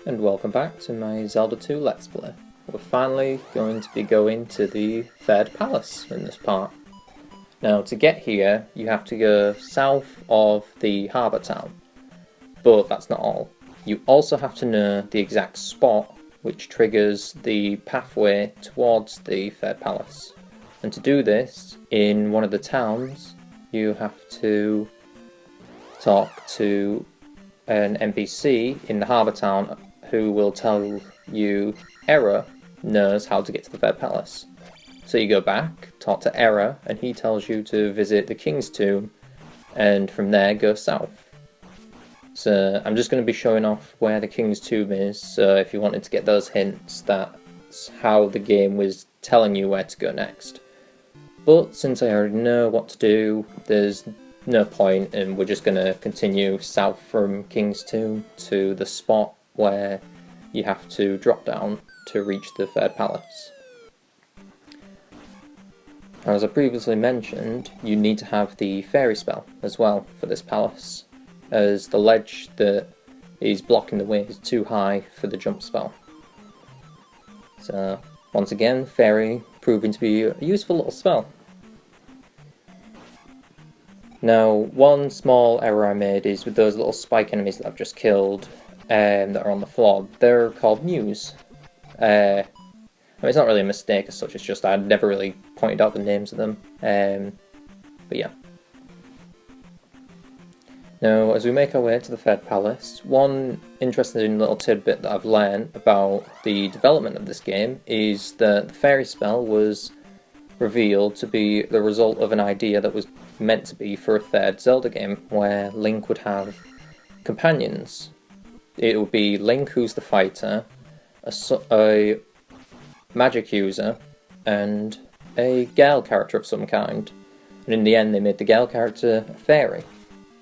and welcome back to my Zelda 2 Let's Play. We're finally going to be going to the third palace in this part. Now to get here you have to go south of the harbour town, but that's not all. You also have to know the exact spot which triggers the pathway towards the third palace. And to do this, in one of the towns, you have to talk to an NPC in the harbour town who will tell you Error knows how to get to the third palace. So you go back, talk to Error, and he tells you to visit the King's Tomb, and from there go south. So I'm just going to be showing off where the King's Tomb is, so if you wanted to get those hints, that's how the game was telling you where to go next. But since I already know what to do, there's no point, and we're just going to continue south from King's Tomb to the spot where you have to drop down to reach the third palace. Now, as I previously mentioned, you need to have the fairy spell as well for this palace, as the ledge that is blocking the way is too high for the jump spell. So, once again, fairy proving to be a useful little spell. Now, one small error I made is with those little spike enemies that I've just killed that are on the floor. They're called Mews. I mean, it's not really a mistake as such, it's just I'd never really pointed out the names of them. But yeah. Now, as we make our way to the third palace, one interesting little tidbit that I've learned about the development of this game is that the fairy spell was revealed to be the result of an idea that was meant to be for a third Zelda game, where Link would have companions. It would be Link, who's the fighter, a magic user, and a girl character of some kind. And in the end they made the girl character a fairy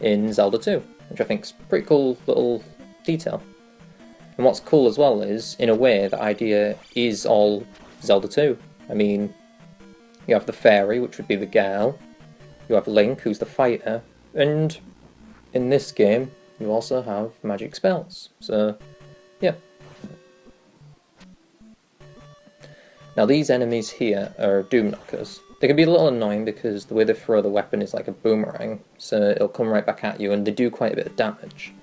in Zelda 2, which I think is a pretty cool little detail. And what's cool as well is, in a way, the idea is all Zelda 2. I mean, you have the fairy, which would be the girl, you have Link, who's the fighter, and in this game you also have magic spells. So, yeah. Now these enemies here are Doom Knockers. They can be a little annoying because the way they throw the weapon is like a boomerang, so it'll come right back at you, and they do quite a bit of damage.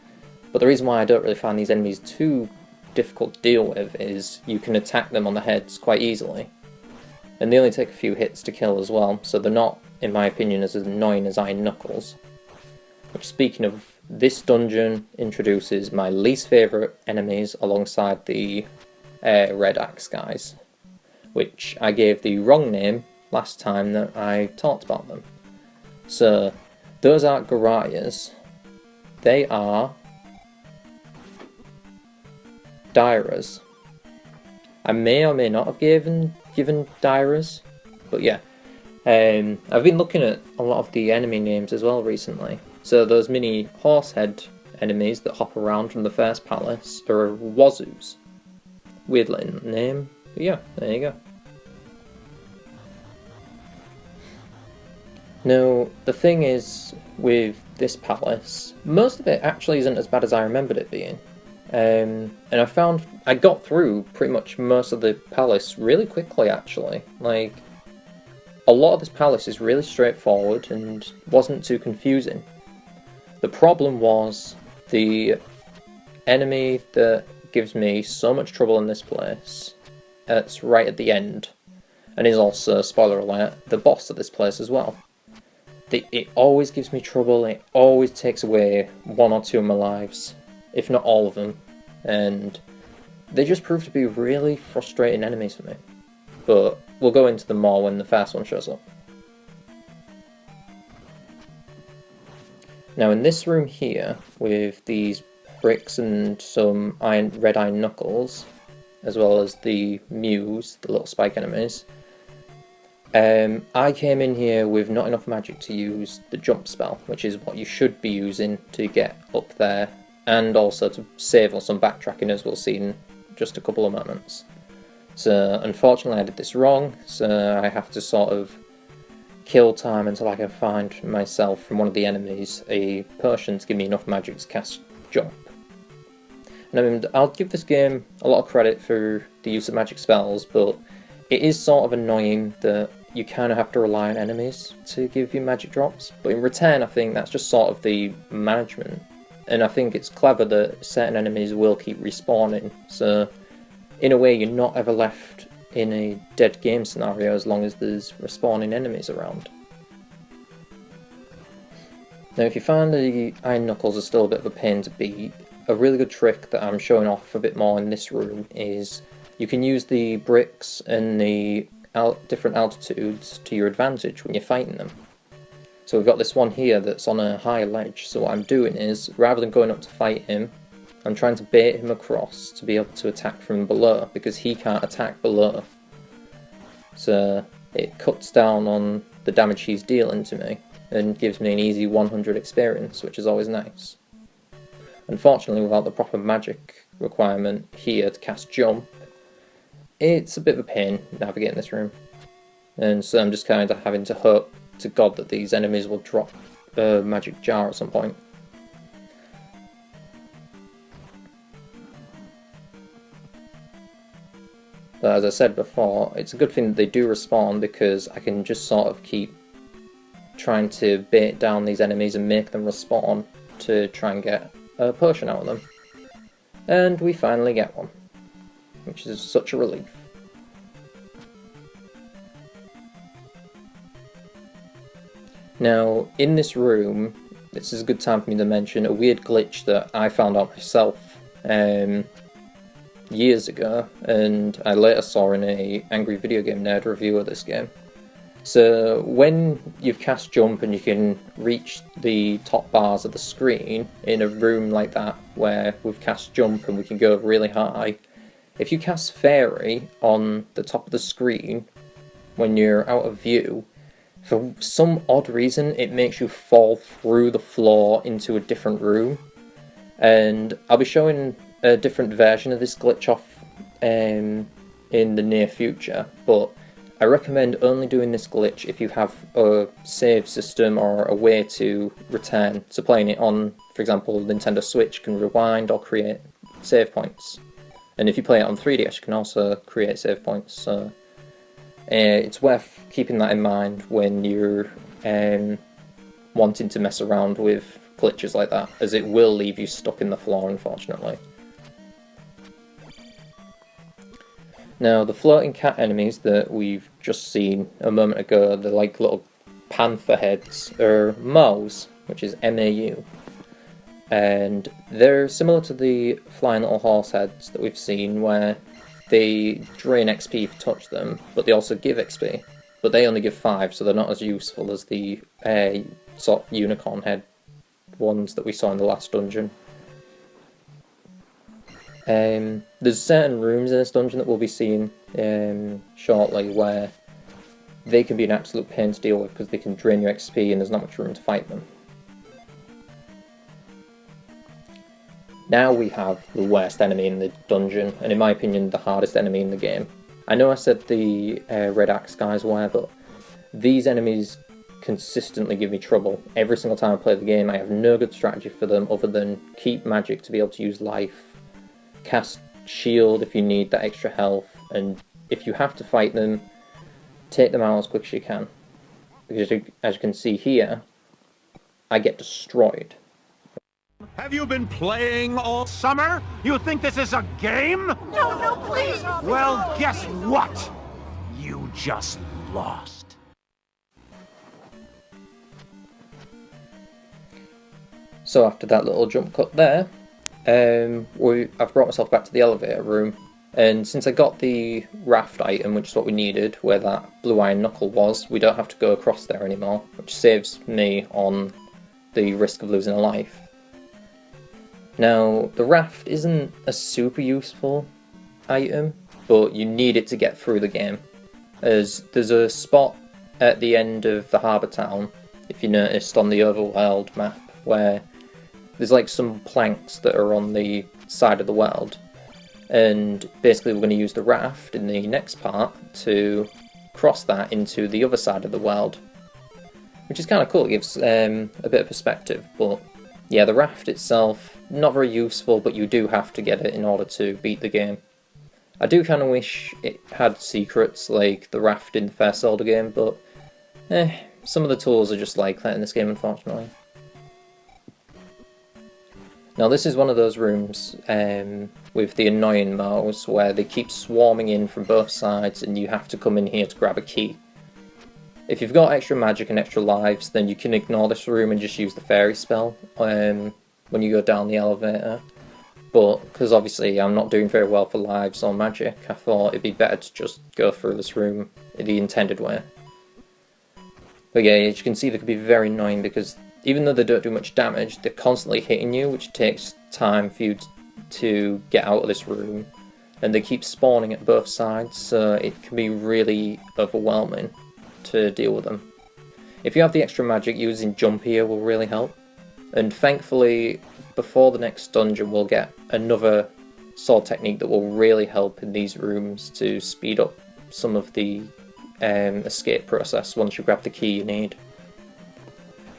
But the reason why I don't really find these enemies too difficult to deal with is you can attack them on the heads quite easily. And they only take a few hits to kill as well, so they're not, in my opinion, as annoying as Iron Knuckles. Which, speaking of, this dungeon introduces my least favourite enemies alongside the Red Axe guys, which I gave the wrong name last time that I talked about them. So, those aren't Garayas, they are Dairas. I may or may not have given Dairas, but yeah. I've been looking at a lot of the enemy names as well recently. So those mini horsehead enemies that hop around from the first palace are Wazoos. Weird little name, but yeah, there you go. Now, the thing is, with this palace, most of it actually isn't as bad as I remembered it being. And I found I got through pretty much most of the palace really quickly, actually. Like, a lot of this palace is really straightforward and wasn't too confusing. The problem was the enemy that gives me so much trouble in this place, it's right at the end, and is also, spoiler alert, the boss of this place as well. It always gives me trouble, it always takes away one or two of my lives, if not all of them, and they just prove to be really frustrating enemies for me. But we'll go into them more when the first one shows up. Now in this room here, with these bricks and some red iron knuckles, as well as the Mews, the little spike enemies, I came in here with not enough magic to use the jump spell, which is what you should be using to get up there, and also to save on some backtracking, as we'll see in just a couple of moments. So unfortunately I did this wrong, so I have to sort of kill time until I can find myself from one of the enemies a potion to give me enough magic to cast jump. And I mean, I'll give this game a lot of credit for the use of magic spells, but it is sort of annoying that you kind of have to rely on enemies to give you magic drops. But in return, I think that's just sort of the management. And I think it's clever that certain enemies will keep respawning, so in a way you're not ever left in a dead game scenario as long as there's respawning enemies around. Now if you find the iron knuckles are still a bit of a pain to beat, a really good trick that I'm showing off a bit more in this room is you can use the bricks and the different altitudes to your advantage when you're fighting them. So we've got this one here that's on a high ledge, so what I'm doing is, rather than going up to fight him, I'm trying to bait him across to be able to attack from below, because he can't attack below. So it cuts down on the damage he's dealing to me, and gives me an easy 100 experience, which is always nice. Unfortunately, without the proper magic requirement here to cast jump, it's a bit of a pain navigating this room. And so I'm just kind of having to hope to God that these enemies will drop a magic jar at some point. But as I said before, it's a good thing that they do respawn, because I can just sort of keep trying to bait down these enemies and make them respawn to try and get a potion out of them. And we finally get one, which is such a relief. Now, in this room, this is a good time for me to mention a weird glitch that I found out myself years ago, and I later saw in a Angry Video Game Nerd review of this game. So when you've cast jump and you can reach the top bars of the screen in a room like that where we've cast jump and we can go really high, if you cast fairy on the top of the screen when you're out of view, for some odd reason it makes you fall through the floor into a different room. And I'll be showing a different version of this glitch off in the near future, but I recommend only doing this glitch if you have a save system or a way to return. So playing it on, for example, Nintendo Switch can rewind or create save points. And if you play it on 3DS, you can also create save points. So it's worth keeping that in mind when you're wanting to mess around with glitches like that, as it will leave you stuck in the floor, unfortunately. Now, the floating cat enemies that we've just seen a moment ago, they're like little panther heads, or Maus, which is M-A-U. And they're similar to the flying little horse heads that we've seen, where they drain XP if you touch them, but they also give XP. But they only give 5, so they're not as useful as the sort of unicorn head ones that we saw in the last dungeon. There's certain rooms in this dungeon that we'll be seeing shortly where they can be an absolute pain to deal with because they can drain your XP and there's not much room to fight them. Now we have the worst enemy in the dungeon, and in my opinion the hardest enemy in the game. I know I said the red axe guys were, but these enemies consistently give me trouble. Every single time I play the game I have no good strategy for them other than keep magic to be able to use life, cast shield if you need that extra health, and if you have to fight them, take them out as quick as you can. Because as you can see here, I get destroyed. Have you been playing all summer? You think this is a game? No, no, please! Well, guess what? You just lost. So after that little jump cut there, I've brought myself back to the elevator room, and since I got the raft item, which is what we needed, where that blue iron knuckle was, we don't have to go across there anymore, which saves me on the risk of losing a life. Now, the raft isn't a super useful item, but you need it to get through the game, as there's a spot at the end of the harbour town, if you noticed on the overworld map, where there's like some planks that are on the side of the world, and basically we're going to use the raft in the next part to cross that into the other side of the world, which is kind of cool. It gives a bit of perspective, but Yeah, the raft itself, not very useful, but you do have to get it in order to beat the game. I do kind of wish it had secrets like the raft in the first Zelda game, but some of the tools are just like that in this game, unfortunately. Now this is one of those rooms with the annoying mouse where they keep swarming in from both sides and you have to come in here to grab a key. If you've got extra magic and extra lives, then you can ignore this room and just use the fairy spell when you go down the elevator. But because obviously I'm not doing very well for lives or magic, I thought it'd be better to just go through this room in the intended way. But yeah, as you can see, they can be very annoying because even though they don't do much damage, they're constantly hitting you, which takes time for you to get out of this room. And they keep spawning at both sides, so it can be really overwhelming to deal with them. If you have the extra magic, using jump here will really help. And thankfully, before the next dungeon, we'll get another sword technique that will really help in these rooms to speed up some of the escape process once you grab the key you need.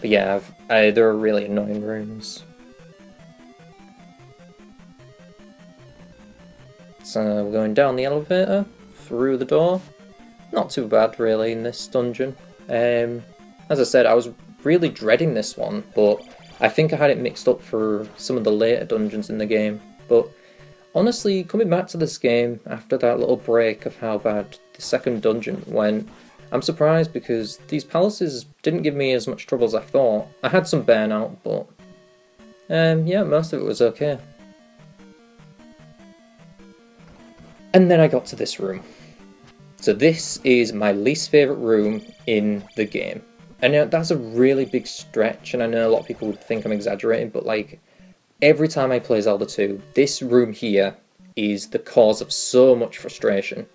But yeah, there are really annoying rooms. So we're going down the elevator, through the door. Not too bad really in this dungeon. As I said, I was really dreading this one, but I think I had it mixed up for some of the later dungeons in the game. But honestly, coming back to this game after that little break of how bad the second dungeon went, I'm surprised because these palaces didn't give me as much trouble as I thought. I had some burnout, but yeah, most of it was okay. And then I got to this room. So this is my least favourite room in the game. And that's a really big stretch, and I know a lot of people would think I'm exaggerating, but like, every time I play Zelda 2, this room here is the cause of so much frustration.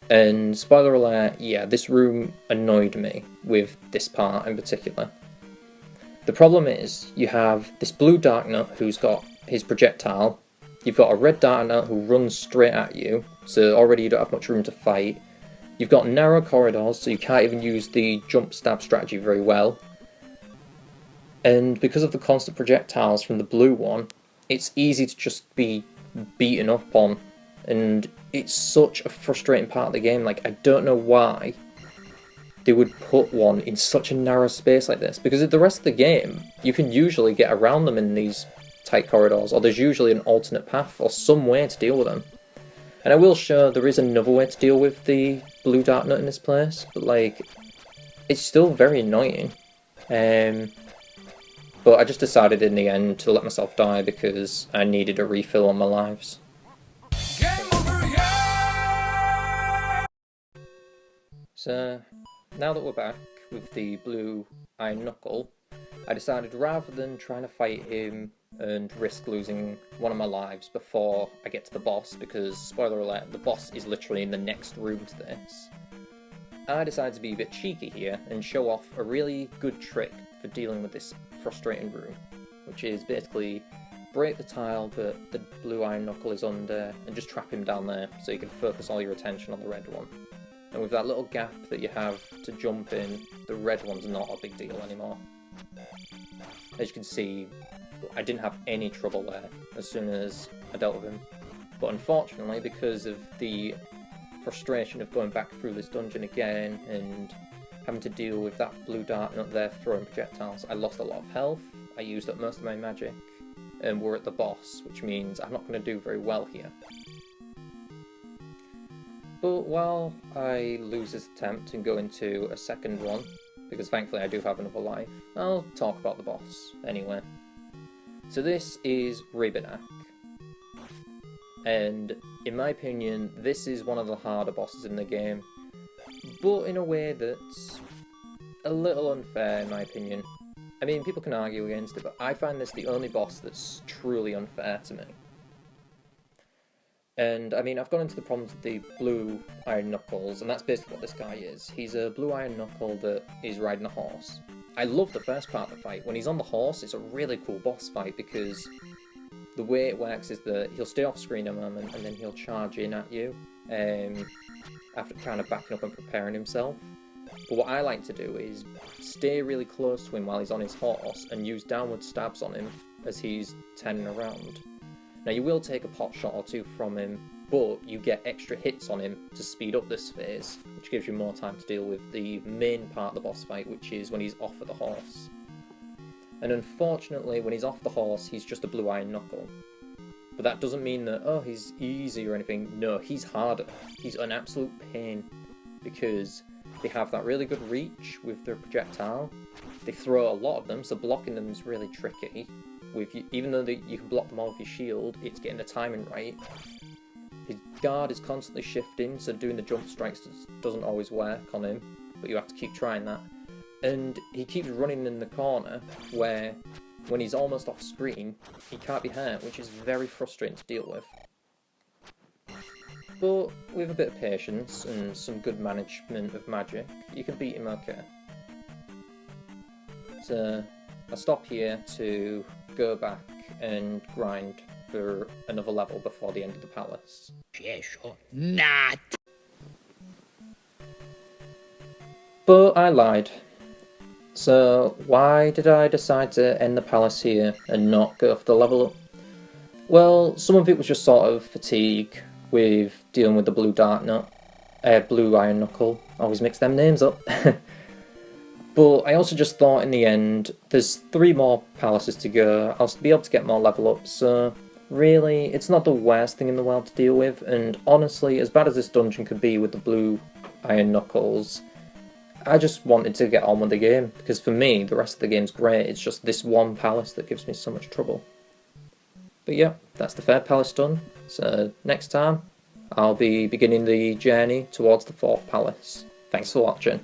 And spoiler alert, yeah, this room annoyed me with this part in particular. The problem is, you have this blue Darknut who's got his projectile, you've got a red Darknut who runs straight at you, so already you don't have much room to fight. You've got narrow corridors, so you can't even use the jump stab strategy very well. And because of the constant projectiles from the blue one, it's easy to just be beaten up on. And it's such a frustrating part of the game. Like, I don't know why they would put one in such a narrow space like this. Because in the rest of the game, you can usually get around them in these tight corridors, or there's usually an alternate path or some way to deal with them. And I will show there is another way to deal with the blue Darknut in this place, but like, it's still very annoying. But I just decided in the end to let myself die because I needed a refill on my lives. So, now that we're back with the blue Iron Knuckle, I decided rather than trying to fight him and risk losing one of my lives before I get to the boss, because, spoiler alert, the boss is literally in the next room to this, I decided to be a bit cheeky here and show off a really good trick for dealing with this frustrating room, which is basically break the tile that the blue Iron Knuckle is under and just trap him down there so you can focus all your attention on the red one. And with that little gap that you have to jump in, the red one's not a big deal anymore. As you can see, I didn't have any trouble there as soon as I dealt with him. But unfortunately, because of the frustration of going back through this dungeon again and having to deal with that blue Darknut there throwing projectiles, I lost a lot of health, I used up most of my magic, and we're at the boss, which means I'm not going to do very well here. But while I lose this attempt and go into a second one, because thankfully I do have another life, I'll talk about the boss anyway. So this is Ribbonak, and in my opinion this is one of the harder bosses in the game, but in a way that's a little unfair in my opinion. I mean, people can argue against it, but I find this the only boss that's truly unfair to me. And I mean, I've gone into the problems with the blue Iron Knuckles, and that's basically what this guy is. He's a blue Iron Knuckle that is riding a horse. I love the first part of the fight. When he's on the horse, it's a really cool boss fight because the way it works is that he'll stay off screen a moment and then he'll charge in at you after kind of backing up and preparing himself. But what I like to do is stay really close to him while he's on his horse and use downward stabs on him as he's turning around. Now you will take a pot shot or two from him, but you get extra hits on him to speed up this phase, which gives you more time to deal with the main part of the boss fight, which is when he's off of the horse. And unfortunately, when he's off the horse, he's just a blue iron knuckle. But that doesn't mean that, oh, he's easy or anything. No, he's harder. He's an absolute pain, because they have that really good reach with their projectile. They throw a lot of them, so blocking them is really tricky. Even though you can block them all with your shield, it's getting the timing right. His guard is constantly shifting, so doing the jump strikes doesn't always work on him, but you have to keep trying that. And he keeps running in the corner, where when he's almost off screen, he can't be hurt, which is very frustrating to deal with. But with a bit of patience and some good management of magic, you can beat him okay. So I'll stop here to go back and grind for another level before the end of the palace. Yes or not? But I lied. So why did I decide to end the palace here and not go for the level up? Well, some of it was just sort of fatigue with dealing with the blue iron knuckle. Always mix them names up. But I also just thought in the end, there's 3 more palaces to go. I'll be able to get more level ups, so really, it's not the worst thing in the world to deal with. And honestly, as bad as this dungeon could be with the blue iron knuckles, I just wanted to get on with the game, because for me, the rest of the game's great. It's just this one palace that gives me so much trouble. But yeah, that's the 3rd palace done. So next time, I'll be beginning the journey towards the 4th palace. Thanks for watching.